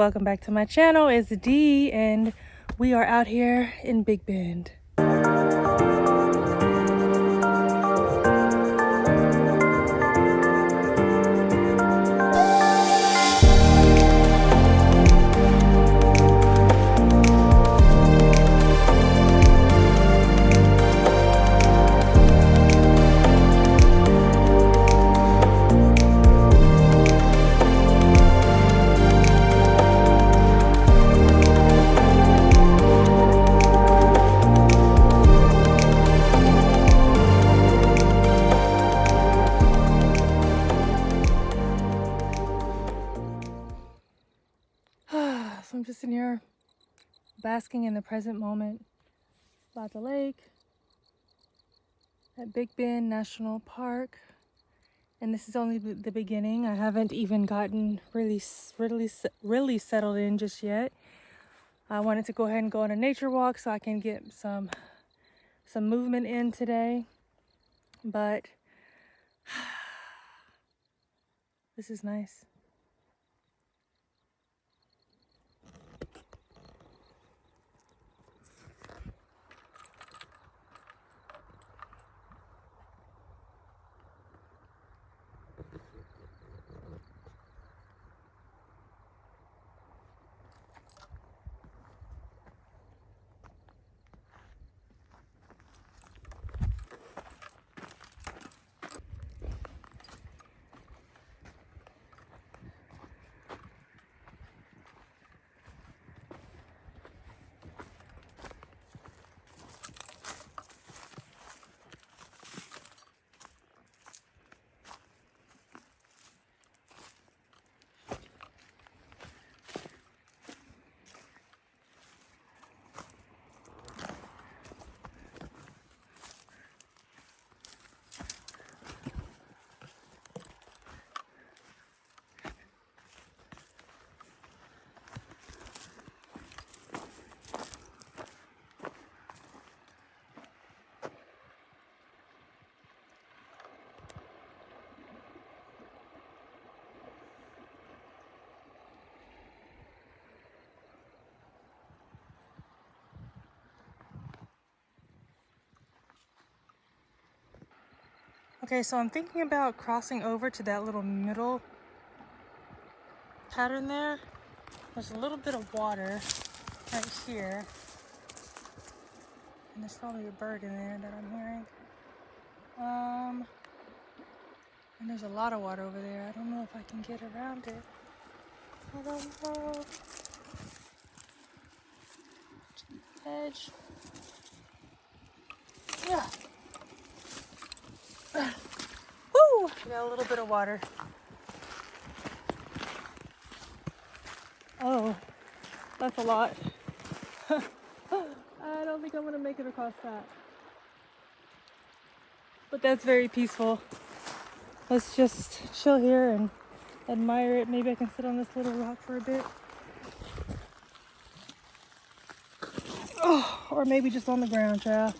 welcome back to my channel. It's Dee and we are out here in Big Bend. So I'm just sitting here basking in the present moment by the lake at Big Bend National Park. And this is only the beginning. I haven't even gotten really settled in just yet. I wanted to go ahead and go on a nature walk so I can get some movement in today. But this is nice. Okay, so I'm thinking about crossing over to that little middle pattern there. There's a little bit of water right here. And there's probably a bird in there that I'm hearing. And there's a lot of water over there. I don't know if I can get around it. I don't know. Edge. Yeah. Woo! Got a little bit of water. Oh, that's a lot. I don't think I'm gonna make it across that. But that's very peaceful. Let's just chill here and admire it. Maybe I can sit on this little rock for a bit. Oh, or maybe just on the ground, child.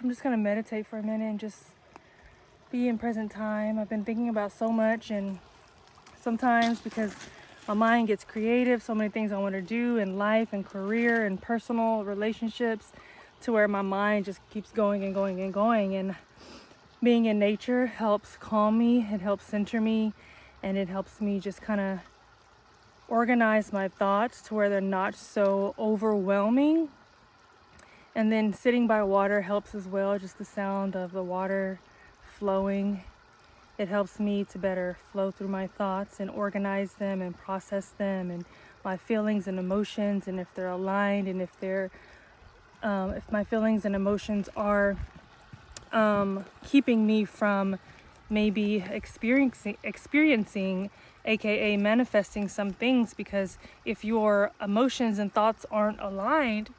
I'm just gonna meditate for a minute and just be in present time. I've been thinking about so much, and sometimes because my mind gets creative, so many things I want to do in life and career and personal relationships, to where my mind just keeps going and going and going. And being in nature helps calm me, it helps center me, and it helps me just kind of organize my thoughts to where they're not so overwhelming. And then sitting by water helps as well, just the sound of the water flowing. It helps me to better flow through my thoughts and organize them and process them and my feelings and emotions, and if they're aligned, and if my feelings and emotions are keeping me from maybe experiencing, aka manifesting some things. Because if your emotions and thoughts aren't aligned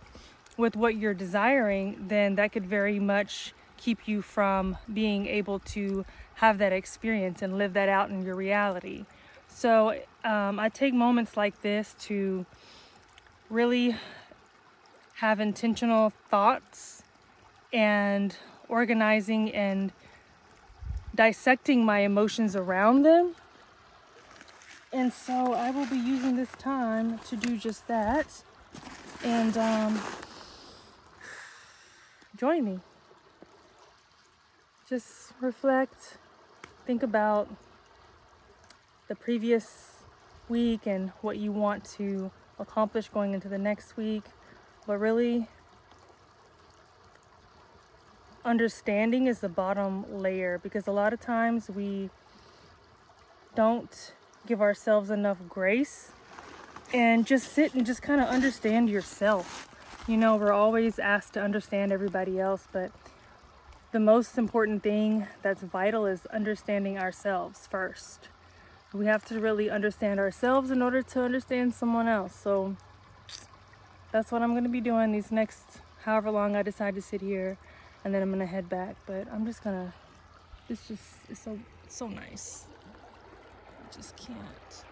with what you're desiring, then that could very much keep you from being able to have that experience and live that out in your reality. So I take moments like this to really have intentional thoughts and organizing and dissecting my emotions around them, And so I will be using this time to do just that. And join me. Just reflect, think about the previous week and what you want to accomplish going into the next week. But really, understanding is the bottom layer, because a lot of times we don't give ourselves enough grace and just sit and just kind of understand yourself. You know, we're always asked to understand everybody else, but the most important thing that's vital is understanding ourselves first. We have to really understand ourselves in order to understand someone else. So that's what I'm going to be doing these next however long I decide to sit here, and then I'm going to head back. But I'm just going to, it's so nice. I just can't.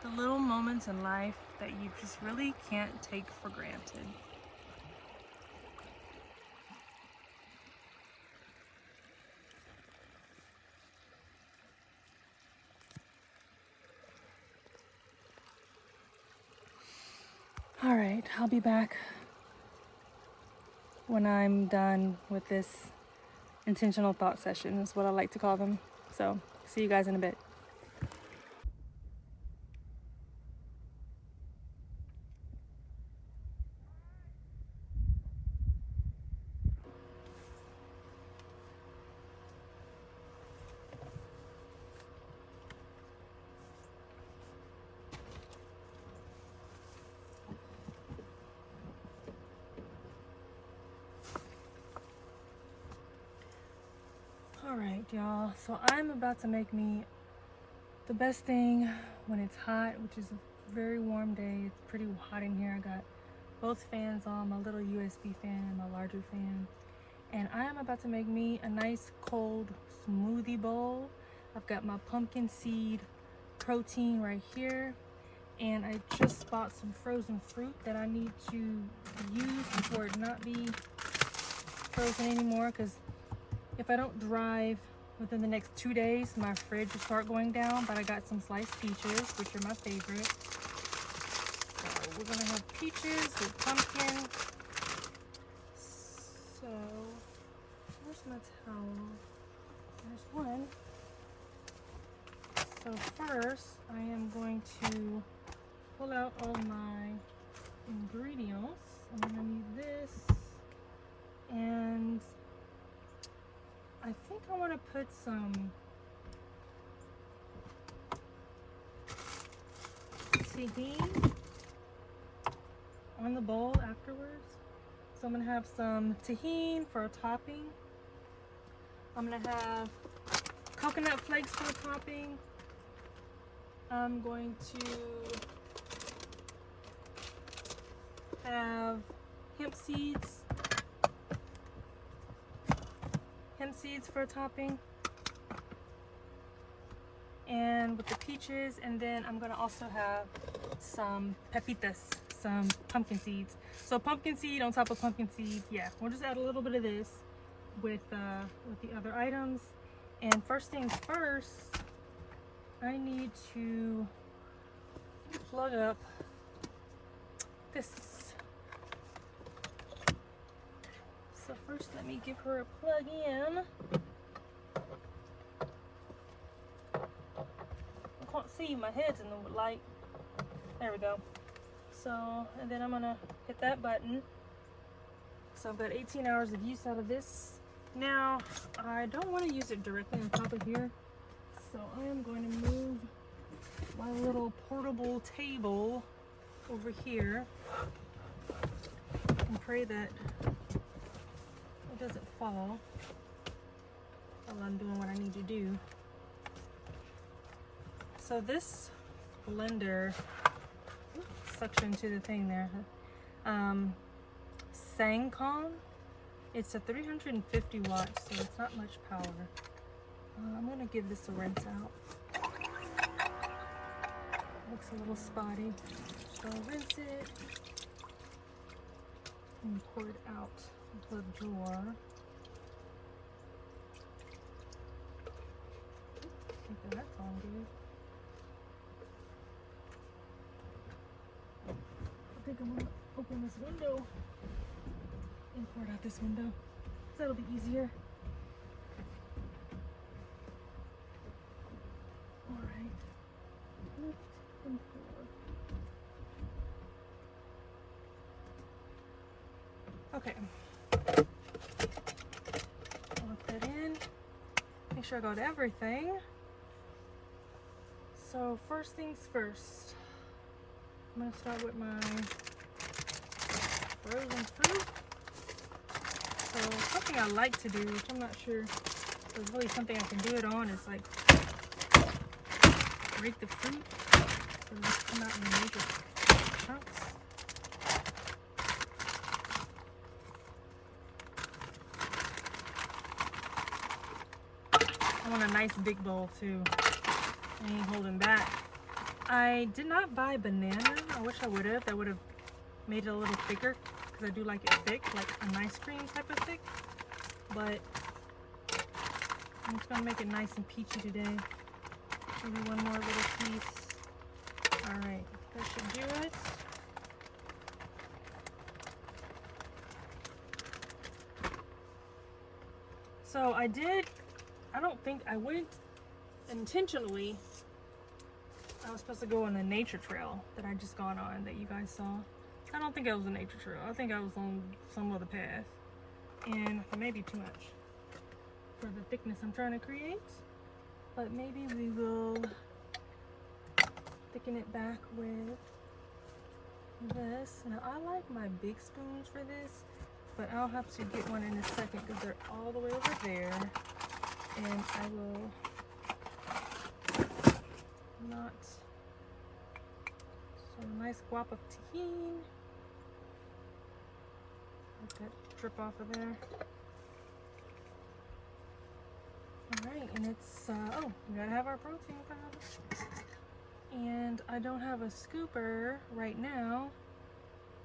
The little moments in life that you just really can't take for granted. All right, I'll be back when I'm done with this intentional thought session, is what I like to call them. So, see you guys in a bit. All right, y'all. So I'm about to make me the best thing when it's hot, which is a very warm day. It's pretty hot in here. I got both fans on, my little USB fan and my larger fan. And I am about to make me a nice cold smoothie bowl. I've got my pumpkin seed protein right here. And I just bought some frozen fruit that I need to use before it not be frozen anymore, because if I don't drive within the next 2 days, my fridge will start going down. But I got some sliced peaches, which are my favorite. So we're gonna have peaches with pumpkin. So where's my towel? There's one. So first, I am going to pull out all my ingredients. I'm gonna need this, and I think I want to put some tahini on the bowl afterwards. So I'm going to have some tahini for a topping. I'm going to have coconut flakes for a topping. I'm going to have hemp seeds for a topping, and with the peaches. And then I'm gonna also have some pepitas, some pumpkin seeds. So pumpkin seed on top of pumpkin seed. Yeah, we'll just add a little bit of this with the other items. And first things first, I need to plug up this. So first, let me give her a plug in. I can't see, my head's in the light. There we go. So, and then I'm gonna hit that button. So I've got 18 hours of use out of this. Now, I don't want to use it directly on top of here. So I am going to move my little portable table over here and pray that it doesn't fall while I'm doing what I need to do. So this blender, suction to the thing there, Sangkong, it's a 350 watts, so it's not much power. I'm gonna give this a rinse out. Looks a little spotty, so rinse it and pour it out the drawer. I think that's all good. think I'm gonna open this window and pour it out this window. So that'll be easier. All right. Lift and pour. Okay. I'll put that in. Make sure I got everything. So first things first. I'm gonna start with my frozen fruit. So something I like to do, which I'm not sure if there's really something I can do it on, is like break the fruit so it's come out in major chunks. I want a nice big bowl too. I ain't holding back. I did not buy banana. I wish I would have. That would have made it a little thicker because I do like it thick, like an ice cream type of thick. But I'm just gonna make it nice and peachy today. Maybe one more little piece. All right, that should do it. So I don't think I went intentionally. I was supposed to go on the nature trail that I just gone on that you guys saw. I don't think it was a nature trail. I think I was on some other path. And it may be too much for the thickness I'm trying to create. But maybe we will thicken it back with this. Now I like my big spoons for this, but I'll have to get one in a second because they're all the way over there. And I will not. So a nice guap of tahini. Let that drip off of there. Alright, and it's, oh, we gotta have our protein powder. And I don't have a scooper right now.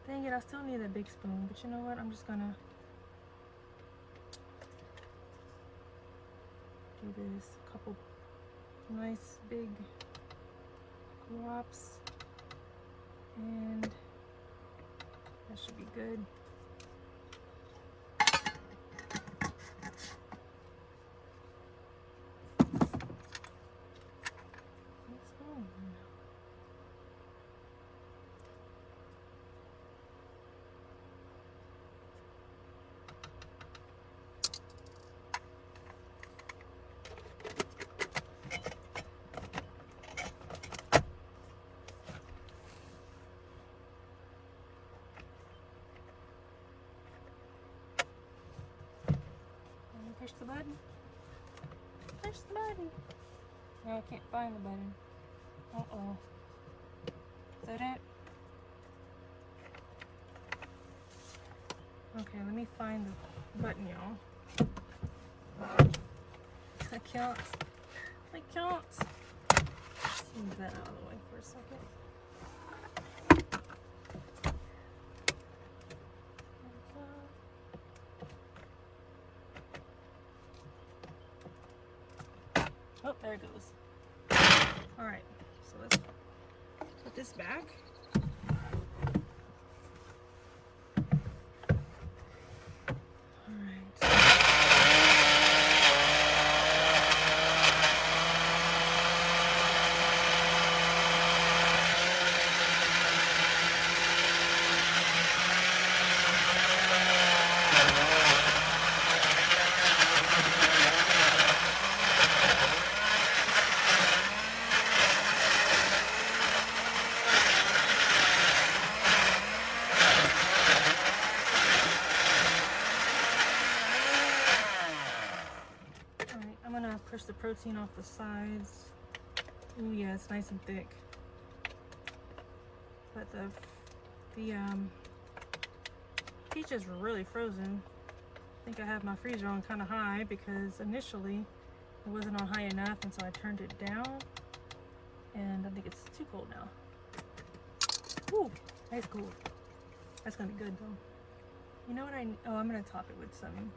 Dang it, I still need a big spoon. But you know what, I'm just gonna do this. A couple nice big drops. And that should be good. Push the button. Push the button. No, I can't find the button. Uh-oh. Is that it? Okay, let me find the button, y'all. I can't. I can't. Let's move that out of the way for a second. Oh, there it goes. All right, so let's put this back. All right. Push the protein off the sides. Ooh, yeah, it's nice and thick. But the peaches were really frozen. I think I have my freezer on kind of high because initially it wasn't on high enough, and so I turned it down. And I think it's too cold now. Ooh, that's cool. That's gonna be good though. You know what I'm gonna top it with some.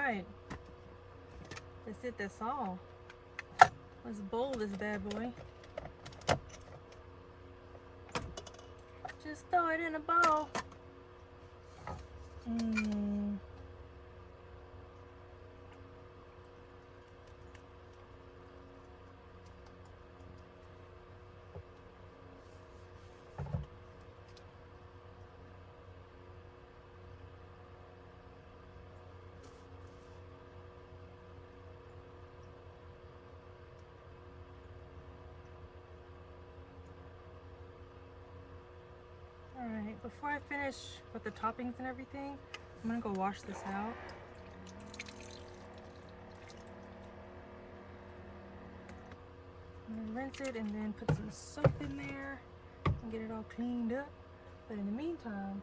right. That's it, that's all. Let's bowl this bad boy. Just throw it in a bowl. Alright, before I finish with the toppings and everything, I'm gonna go wash this out. I'm gonna rinse it and then put some soap in there and get it all cleaned up. But in the meantime,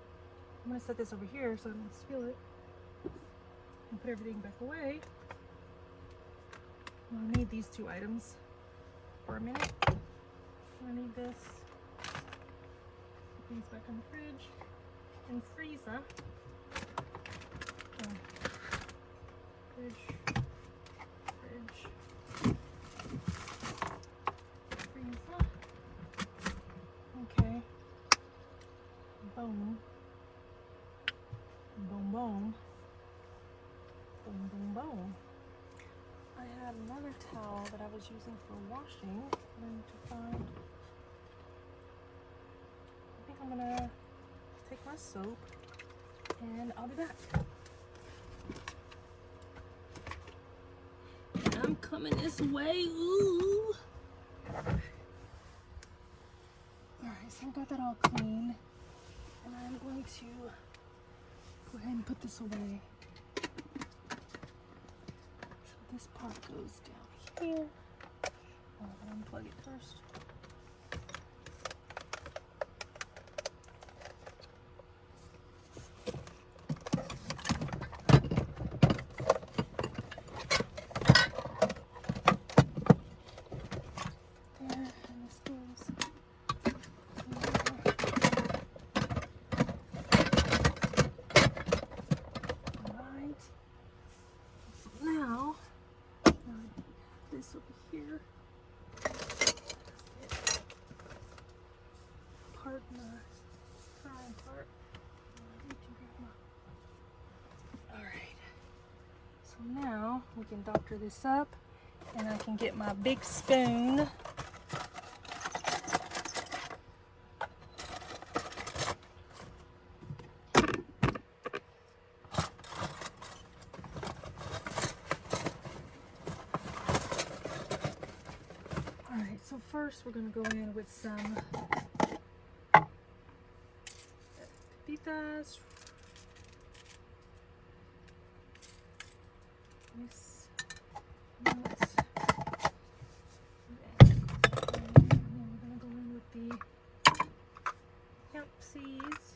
I'm gonna set this over here so I don't spill it and put everything back away. I'll need these two items for a minute. I need this. Put these back in the fridge and freezer. Fridge. Freezer. Okay. Boom. Boom, boom. Boom, boom, boom. I had another towel that I was using for washing. I need to find. I think I'm gonna take my soap and I'll be back. I'm coming this way. Ooh. Alright, so I've got that all clean. And I'm going to go ahead and put this away. So this part goes down here. I'm going to unplug it first. Over here, part my frying part. All right, so now we can doctor this up, and I can get my big spoon. So first we're going to go in with some pepitas. Nice. And then we're going to go in with the hemp seeds.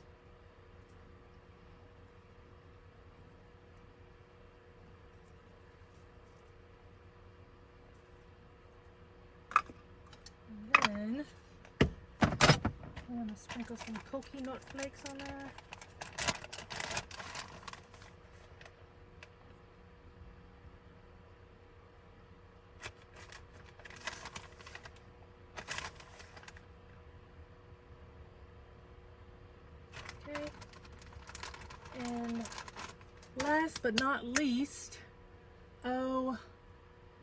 Then I'm going to sprinkle some coconut flakes on there. Okay. And last but not least, oh,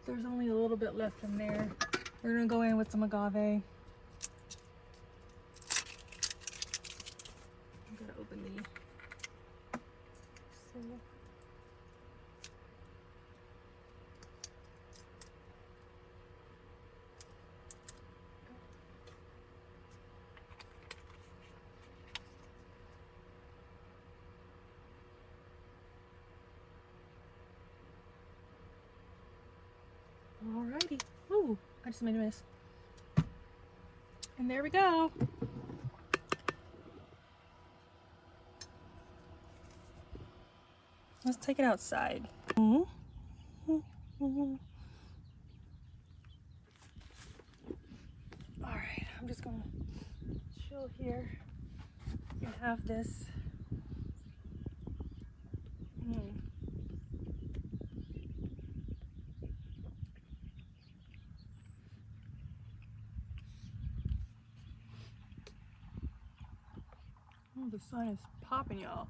there's only a little bit left in there. We're going to go in with some agave. I'm going to open the seal. Alrighty. Ooh, I just made a mess. And there we go. Let's take it outside. Alright, I'm just gonna chill here and have this Oh, the sun is popping, y'all.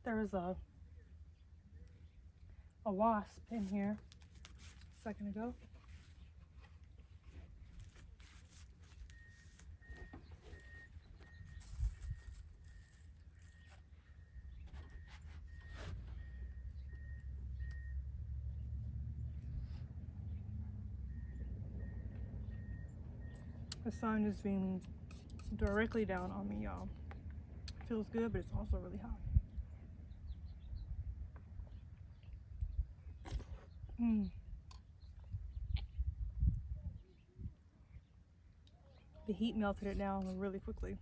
There was a wasp in here a second ago. The sun is beaming directly down on me, y'all. Feels good, but it's also really hot. The heat melted it down really quickly.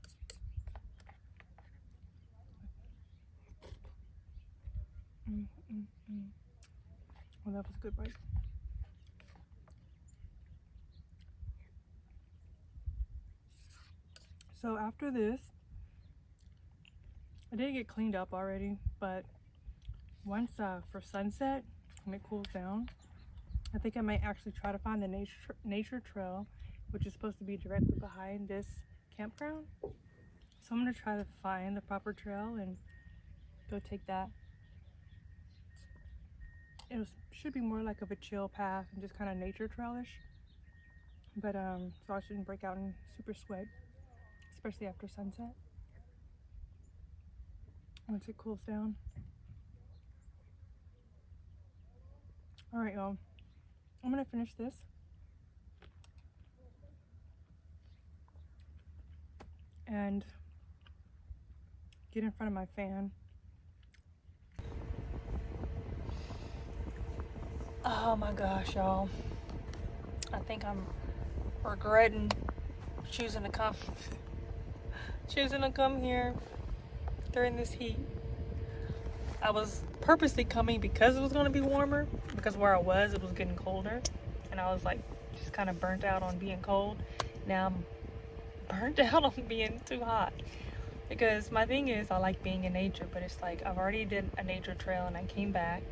Well, that was a good bite. So after this, I did get cleaned up already, but once for sunset, when it cools down, I think I might actually try to find the nature trail, which is supposed to be directly behind this campground. So I'm gonna try to find the proper trail and go take that. Should be more like of a chill path and just kind of nature trailish. But so I shouldn't break out in super sweat, especially after sunset. Once it cools down. All right, y'all. I'm gonna finish this. And get in front of my fan. Oh my gosh, y'all. I think I'm regretting choosing to come here during this heat. I was purposely coming because it was going to be warmer, because where I was, it was getting colder, and I was like just kind of burnt out on being cold. Now I'm burnt out on being too hot, because my thing is I like being in nature, but it's like I've already did a nature trail and I came back,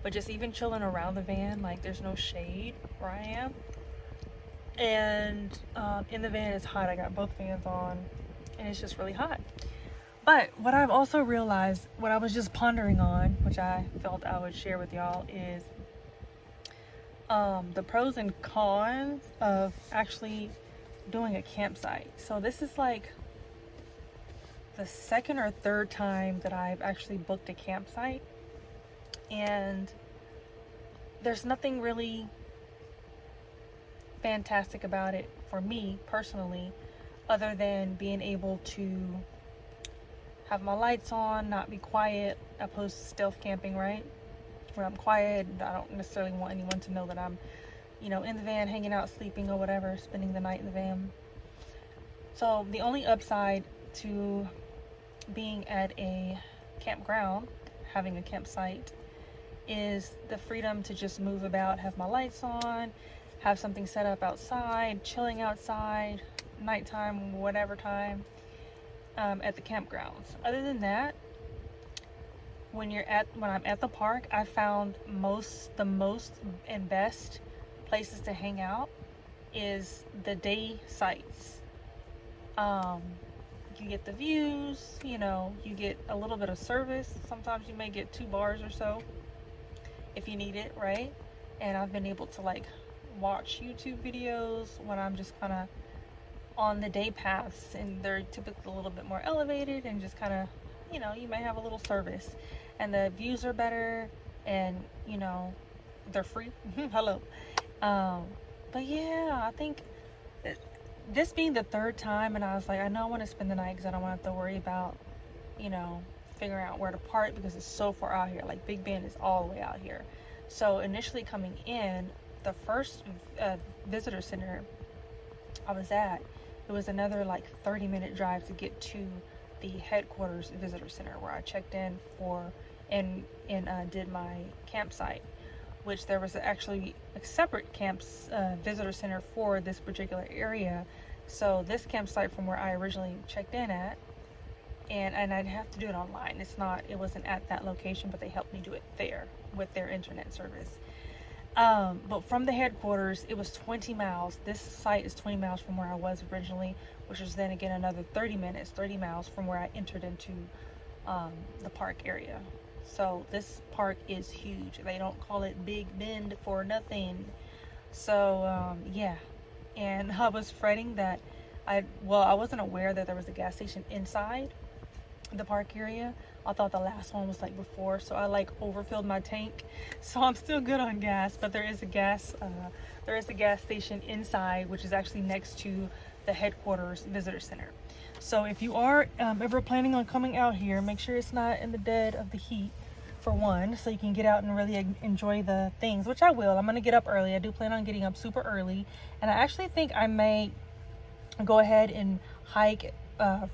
but just even chilling around the van, like there's no shade where I am, and in the van it's hot. I got both fans on and it's just really hot. But what I've also realized, what I was just pondering on, which I felt I would share with y'all, is the pros and cons of actually doing a campsite. So this is like the second or third time that I've actually booked a campsite, and there's nothing really fantastic about it for me personally, other than being able to have my lights on, not be quiet, opposed to stealth camping, right? Where I'm quiet, I don't necessarily want anyone to know that I'm, in the van, hanging out, sleeping or whatever, spending the night in the van. So the only upside to being at a campground, having a campsite, is the freedom to just move about, have my lights on, have something set up outside, chilling outside, nighttime, whatever time, at the campgrounds. Other than that, when I'm at the park, I found the most and best places to hang out is the day sites. You get the views, you get a little bit of service. Sometimes you may get 2 bars or so if you need it, right? And I've been able to like watch YouTube videos when I'm just kind of on the day paths, and they're typically a little bit more elevated and just kind of, you may have a little service, and the views are better, and they're free. Hello. But yeah, I think this being the third time, and I was like, I know I want to spend the night because I don't want to have to worry about figuring out where to park, because it's so far out here. Like Big Bend is all the way out here. So initially coming in, the first visitor center I was at, it was another like 30-minute drive to get to the headquarters visitor center where I checked in for and did my campsite. which there was actually a separate visitor center for this particular area. So this campsite from where I originally checked in at, and I'd have to do it online. It wasn't at that location, but they helped me do it there with their internet service. But from the headquarters, it was 20 miles. This site is 20 miles from where I was originally, which was then again another 30 miles from where I entered into the park area. So this park is huge. They don't call it Big Bend for nothing. So yeah, and I was fretting that I wasn't aware that there was a gas station inside the park area. I thought the last one was like before, so I like overfilled my tank, so I'm still good on gas. But there is a gas station inside, which is actually next to the headquarters visitor center. So if you are ever planning on coming out here, make sure it's not in the dead of the heat, for one, so you can get out and really enjoy the things, which I will. I'm gonna get up early. I do plan on getting up super early, and I actually think I may go ahead and hike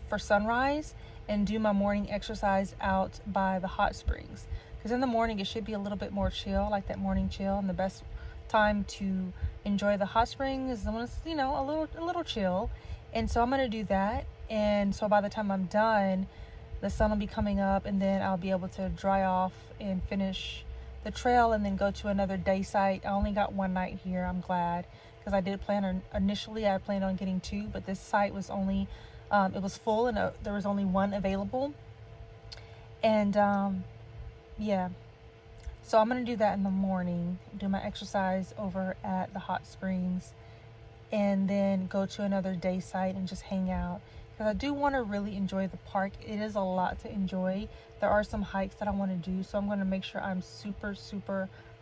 for sunrise and do my morning exercise out by the hot springs, because in the morning it should be a little bit more chill, like that morning chill, and the best time to enjoy the hot spring is when it's, a little chill. And so I'm going to do that, and so by the time I'm done, the sun will be coming up, and then I'll be able to dry off and finish the trail and then go to another day site. I only got one night here. I'm glad, because I did initially I planned on getting two, but this site was only it was full, and there was only one available. And yeah, so I'm gonna do that in the morning, do my exercise over at the hot springs, and then go to another day site and just hang out, because I do want to really enjoy the park. It is a lot to enjoy. There are some hikes that I want to do, so I'm going to make sure I'm super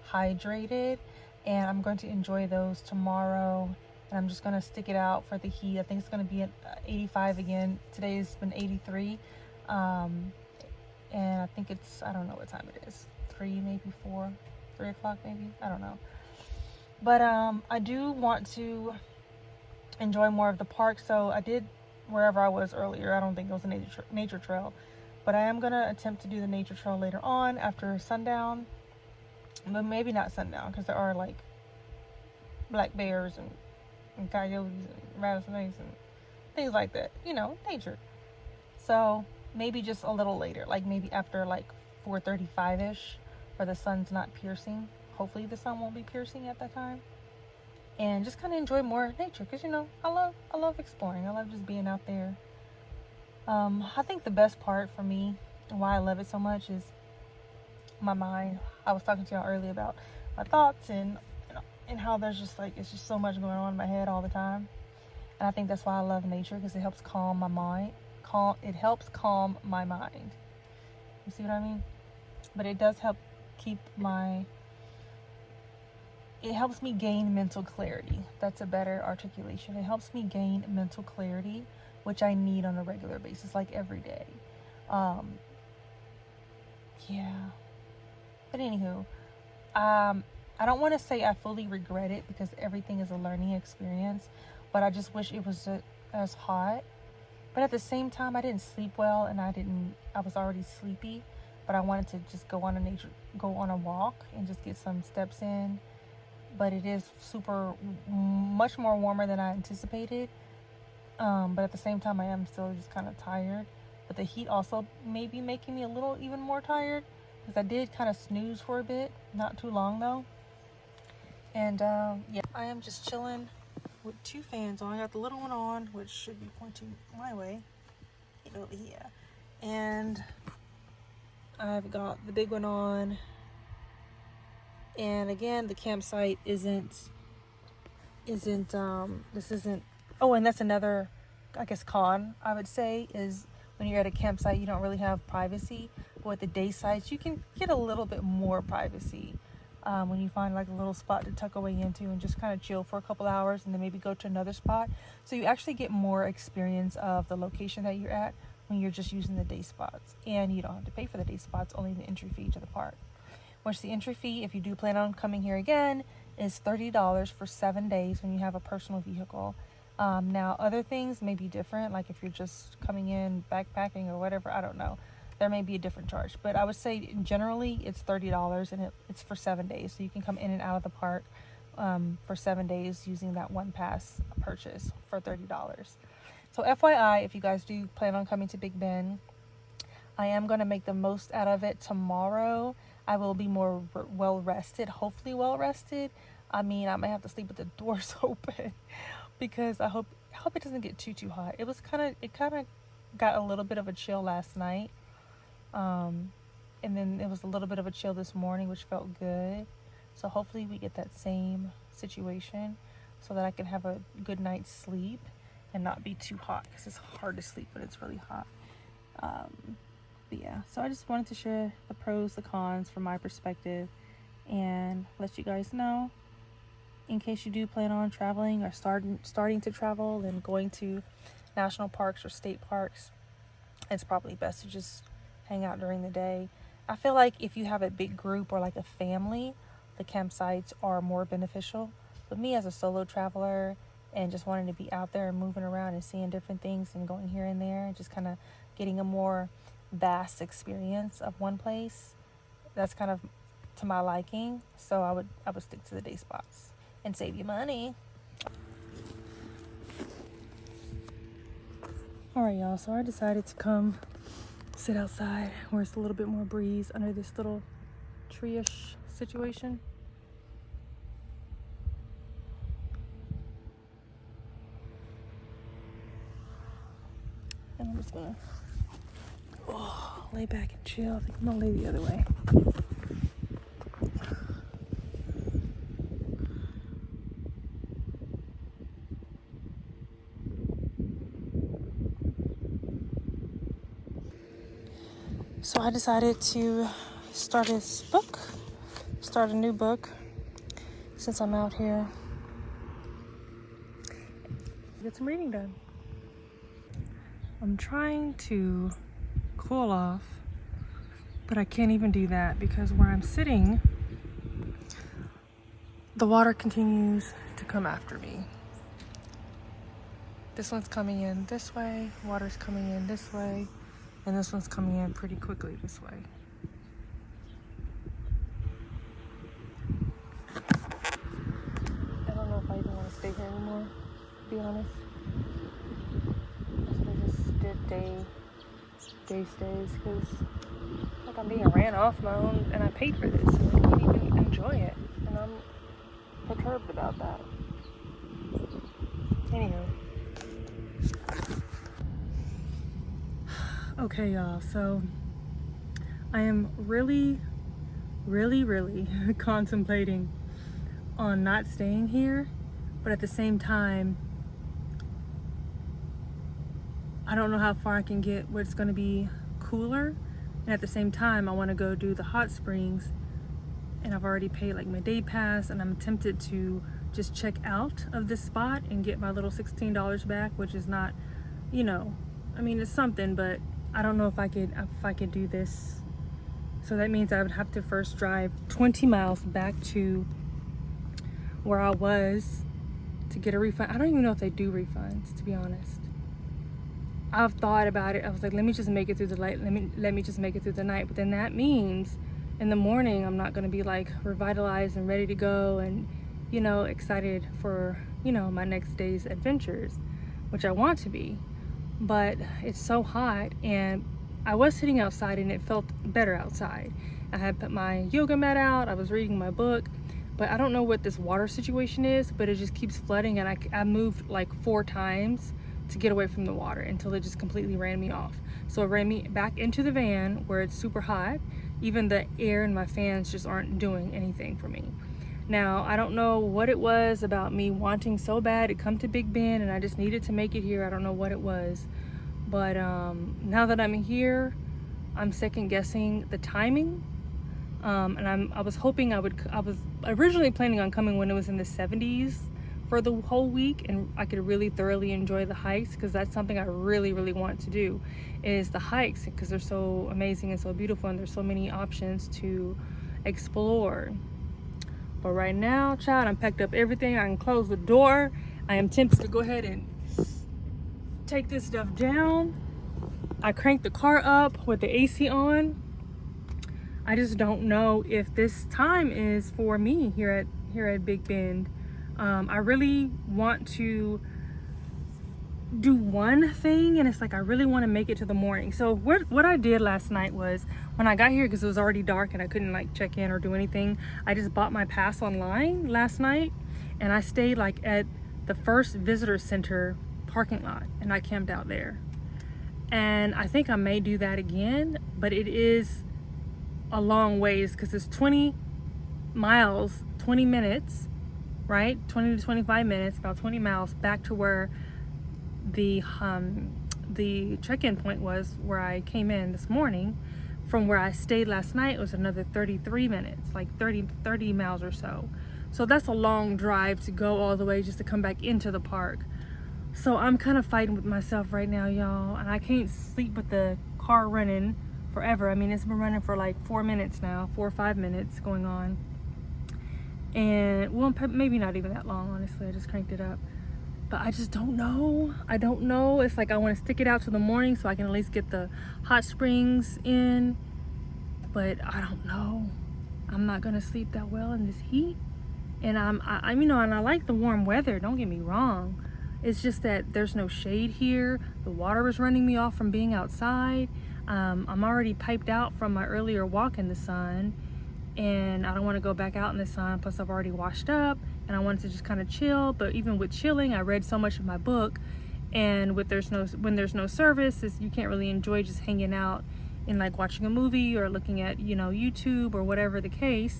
hydrated, and I'm going to enjoy those tomorrow. And I'm just going to stick it out for the heat. I think it's going to be at 85 again. Today's been 83. And I think I don't know what time it is. 3 o'clock maybe. I don't know. But I do want to enjoy more of the park. So I did wherever I was earlier. I don't think it was a nature trail. But I am going to attempt to do the nature trail later on after sundown. But maybe not sundown, because there are like black bears and coyotes and rattlesnakes and things like that, nature. So maybe just a little later, like maybe after like 4:35ish, where the sun's not piercing. Hopefully the sun won't be piercing at that time, and just kind of enjoy more nature, because I love exploring. I love just being out there. I think the best part for me, and why I love it so much, is my mind. I was talking to y'all earlier about my thoughts and how there's just it's just so much going on in my head all the time. And I think that's why I love nature, because it helps calm my mind. It helps calm my mind. You see what I mean? But it does help it helps me gain mental clarity. That's a better articulation. It helps me gain mental clarity, which I need on a regular basis, like every day. Yeah. But anywho, I don't want to say I fully regret it, because everything is a learning experience, but I just wish it was as hot. But at the same time, I didn't sleep well, and I was already sleepy, but I wanted to just go on a walk and just get some steps in. But it is much more warmer than I anticipated. But at the same time, I am still just kind of tired. But the heat also may be making me a little even more tired, because I did kind of snooze for a bit, not too long though. And yeah, I am just chilling with 2 fans on. I got the little one on, which should be pointing my way, over here, and I've got the big one on. And again, the campsite isn't oh, and that's another, I guess, con I would say, is when you're at a campsite, you don't really have privacy. But with the day sites, you can get a little bit more privacy. When you find like a little spot to tuck away into and just kind of chill for a couple hours, and then maybe go to another spot. So you actually get more experience of the location that you're at when you're just using the day spots. And you don't have to pay for the day spots, only the entry fee to the park. Which the entry fee, if you do plan on coming here again, is $30 for 7 days when you have a personal vehicle. Now, other things may be different, like if you're just coming in backpacking or whatever, I don't know. there may be a different charge, but I would say generally it's $30, and it's for 7 days, so you can come in and out of the park for 7 days using that one pass purchase for $30. So FYI, if you guys do plan on coming to Big Bend, I am going to make the most out of it tomorrow. I will be more well rested, hopefully well rested. I mean, I might have to sleep with the doors open because I hope it doesn't get too hot. It kind of got a little bit of a chill last night. And then it was a little bit of a chill this morning, which felt good. So hopefully we get that same situation so that I can have a good night's sleep and not be too hot, because it's hard to sleep when it's really hot. But yeah, so I just wanted to share the pros, the cons from my perspective, and let you guys know, in case you do plan on traveling or starting to travel and going to national parks or state parks, it's probably best to just hang out during the day. I feel like if you have a big group or like a family, the campsites are more beneficial. But me as a solo traveler and just wanting to be out there and moving around and seeing different things and going here and there and just kind of getting a more vast experience of one place, that's kind of to my liking. So I would stick to the day spots and save you money. Alright, y'all, so I decided to come sit outside where it's a little bit more breeze under this little tree-ish situation. And I'm just gonna lay back and chill. I think I'm gonna lay the other way. So I decided to start a new book since I'm out here. Get some reading done. I'm trying to cool off, but I can't even do that because where I'm sitting, the water continues to come after me. This one's coming in this way, water's coming in this way, and this one's coming in pretty quickly this way. I don't know if I even want to stay here anymore, to be honest. I just did day stays because like I'm being ran off my own, and I paid for this and I can't even enjoy it, and I'm perturbed about that. Anywho. Okay, y'all, so I am really contemplating on not staying here, but at the same time, I don't know how far I can get where it's going to be cooler, and at the same time I want to go do the hot springs, and I've already paid like my day pass, and I'm tempted to just check out of this spot and get my little $16 back, which is not, you know, I mean, it's something, but I don't know if I could do this. So that means I would have to first drive 20 miles back to where I was to get a refund. I don't even know if they do refunds, to be honest. I've thought about it. I was like, let me just make it through the night. Let me just make it through the night. But then that means in the morning I'm not going to be like revitalized and ready to go and, you know, excited for, you know, my next day's adventures, which I want to be. But it's so hot, and I was sitting outside and it felt better outside. I had put my yoga mat out, I was reading my book, but I don't know what this water situation is, but it just keeps flooding, and I moved like 4 times to get away from the water until it just completely ran me off. So it ran me back into the van where it's super hot. Even the air in my fans just aren't doing anything for me. Now, I don't know what it was about me wanting so bad to come to Big Bend, and I just needed to make it here. I don't know what it was. But now that I'm here, I'm second guessing the timing. And I was hoping I was originally planning on coming when it was in the 70s for the whole week, and I could really thoroughly enjoy the hikes, because that's something I really want to do, is the hikes, because they're so amazing and so beautiful, and there's so many options to explore. But right now, child, I'm packed up everything. I can close the door. I am tempted to go ahead and take this stuff down. I cranked the car up with the AC on. I just don't know if this time is for me here at Big Bend. I really want to do one thing, and it's like I really want to make it to the morning. So what I did last night was, when I got here, because it was already dark and I couldn't like check in or do anything, I just bought my pass online last night, and I stayed like at the first visitor center parking lot, and I camped out there. And I think I may do that again, but it is a long ways, because it's 20 miles, 20 minutes, right? 20 to 25 minutes, about 20 miles back to where the check-in point was, where I came in this morning. From where I stayed last night, it was another 33 minutes, like 30 miles or so. So that's a long drive to go all the way just to come back into the park. So I'm kind of fighting with myself right now, y'all, and I can't sleep with the car running forever. I mean, it's been running for like 4 minutes now, 4 or 5 minutes going on. And well, maybe not even that long, honestly. I just cranked it up. But I just don't know. I don't know. It's like I want to stick it out to the morning so I can at least get the hot springs in. But I don't know. I'm not gonna sleep that well in this heat. And I'm you know, and I like the warm weather, don't get me wrong. It's just that there's no shade here. The water is running me off from being outside. I'm already piped out from my earlier walk in the sun, and I don't want to go back out in the sun. Plus I've already washed up, and I wanted to just kind of chill. But even with chilling, I read so much of my book, and when there's no service, you can't really enjoy just hanging out and like watching a movie or looking at, you know, YouTube or whatever the case.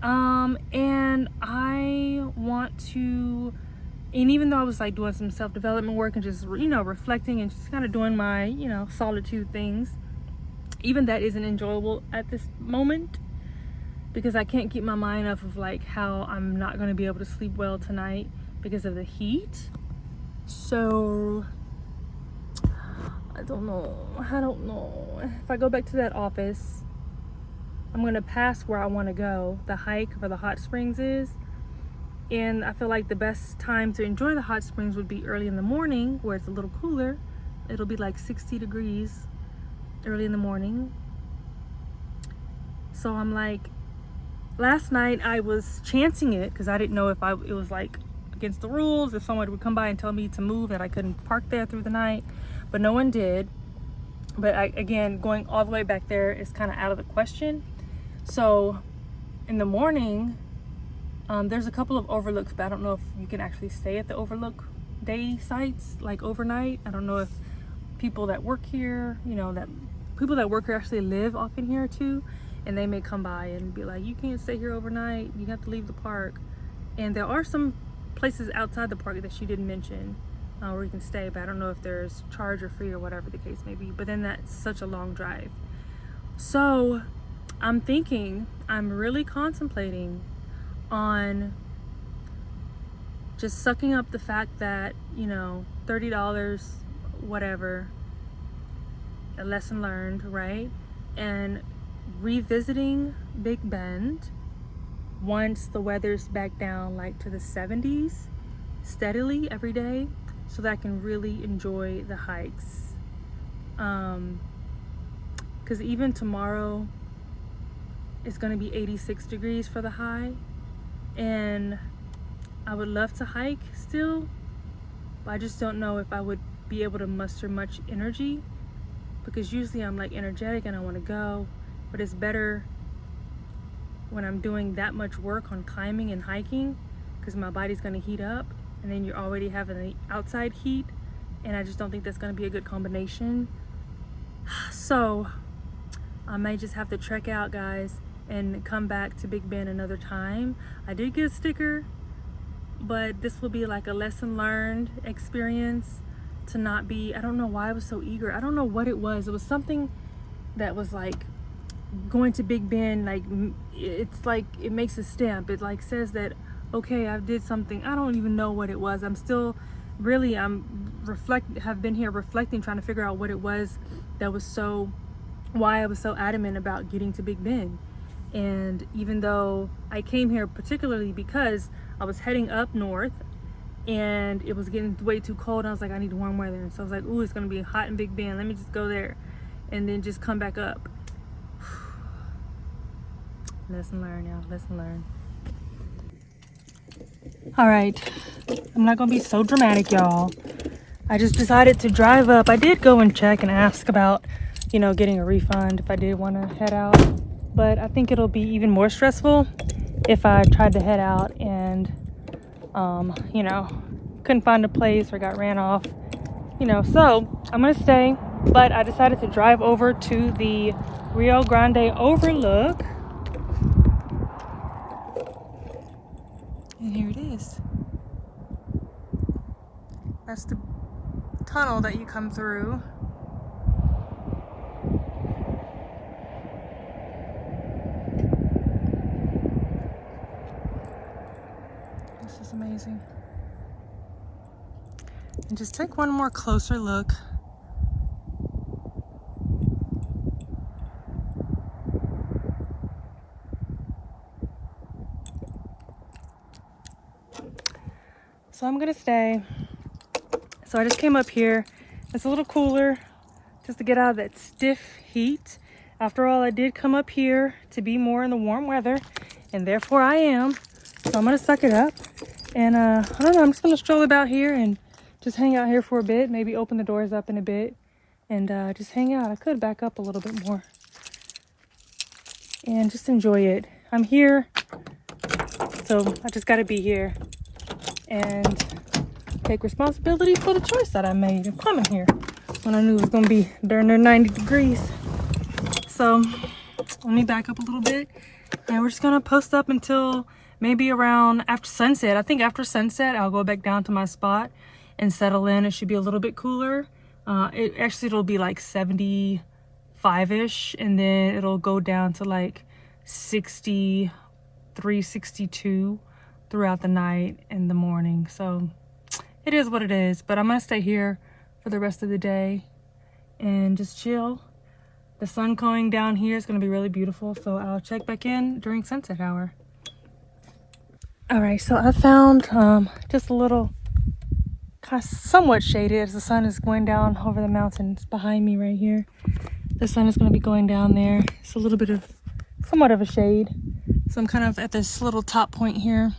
And I want to, and even though I was like doing some self-development work and just, you know, reflecting and just kind of doing my, you know, solitude things, even that isn't enjoyable at this moment, because I can't keep my mind off of like how I'm not going to be able to sleep well tonight because of the heat. So I don't know. If I go back to that office, I'm going to pass where I want to go, the hike where the hot springs is. And I feel like the best time to enjoy the hot springs would be early in the morning, where it's a little cooler. It'll be like 60 degrees early in the morning. So I'm like, last night I was chancing it because I didn't know if it was like against the rules, if someone would come by and tell me to move, that I couldn't park there through the night. But no one did. But again, going all the way back there is kind of out of the question. So in the morning, there's a couple of overlooks, but I don't know if you can actually stay at the overlook day sites like overnight. I don't know if people that work here, you know, that people that work here actually live off in here too, and they may come by and be like, you can't stay here overnight, you have to leave the park. And there are some places outside the park that she didn't mention where you can stay, but I don't know if there's charge or free or whatever the case may be. But then that's such a long drive. So I'm really contemplating on just sucking up the fact that, you know, $30, whatever, a lesson learned, right? And revisiting Big Bend once the weather's back down like to the 70s steadily every day, so that I can really enjoy the hikes. Because even tomorrow it's going to be 86 degrees for the high, and I would love to hike still, but I just don't know if I would be able to muster much energy, because usually I'm like energetic and I want to go, but it's better when I'm doing that much work on climbing and hiking, because my body's going to heat up, and then you're already having the outside heat, and I just don't think that's going to be a good combination. So I may just have to trek out, guys, and come back to Big Bend another time. I did get a sticker, but this will be like a lesson learned experience to not be, I don't know why I was so eager. I don't know what it was. It was something that was like going to Big Bend, like it's like it makes a stamp. It like says that, okay, I did something. I don't even know what it was. I'm still really, have been here reflecting, trying to figure out what it was that was why I was so adamant about getting to Big Bend. And even though I came here particularly because I was heading up north, and it was getting way too cold. I was like, I need warm weather. And so I was like, ooh, it's gonna be hot in Big Bend. Let me just go there and then just come back up. Lesson learned, y'all. Lesson learned. All right, I'm not gonna be so dramatic, y'all. I just decided to drive up. I did go and check and ask about, you know, getting a refund if I did want to head out. But I think it'll be even more stressful if I tried to head out and, you know, couldn't find a place or got ran off, you know. So I'm gonna stay, but I decided to drive over to the Rio Grande overlook. And here it is. That's the tunnel that you come through. This is amazing. And just take one more closer look. So I'm gonna stay. So I just came up here. It's a little cooler just to get out of that stiff heat. After all, I did come up here to be more in the warm weather, and therefore I am. So I'm gonna suck it up. And I don't know, I'm just gonna stroll about here and just hang out here for a bit, maybe open the doors up in a bit and just hang out. I could back up a little bit more and just enjoy it. I'm here, so I just gotta be here and take responsibility for the choice that I made of coming here when I knew it was gonna be darn near 90 degrees. So let me back up a little bit and we're just gonna post up until maybe around after sunset. I think after sunset I'll go back down to my spot and settle in. It should be a little bit cooler. It'll be like 75-ish, and then it'll go down to like 63, 62 throughout the night and the morning. So it is what it is, but I'm gonna stay here for the rest of the day and just chill. The sun going down here is gonna be really beautiful, so I'll check back in during sunset hour. All right, so I found just a little somewhat shaded as the sun is going down over the mountains behind me right here. The sun is going to be going down there. It's a little bit of somewhat of a shade, so I'm kind of at this little top point here.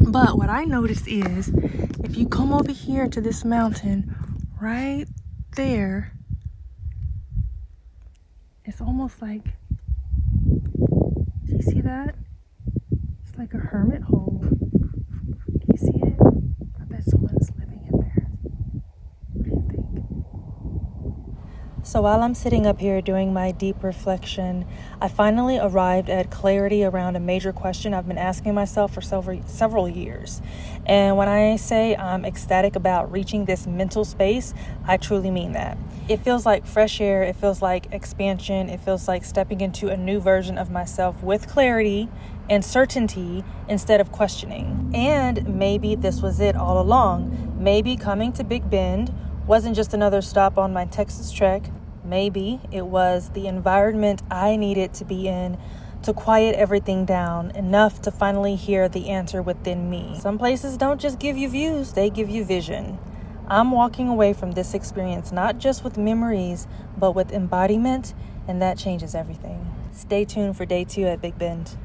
But what I noticed is if you come over here to this mountain right there, it's almost like, do you see that? It's like a hermit hole. Can you see it? I bet someone's living in there. What do you think? So while I'm sitting up here doing my deep reflection, I finally arrived at clarity around a major question I've been asking myself for several years. And when I say I'm ecstatic about reaching this mental space, I truly mean that. It feels like fresh air. It feels like expansion. It feels like stepping into a new version of myself with clarity and certainty instead of questioning. And maybe this was it all along. Maybe coming to Big Bend wasn't just another stop on my Texas trek. Maybe it was the environment I needed to be in to quiet everything down enough to finally hear the answer within me. Some places don't just give you views, they give you vision. I'm walking away from this experience not just with memories, but with embodiment, and that changes everything. Stay tuned for day 2 at Big Bend.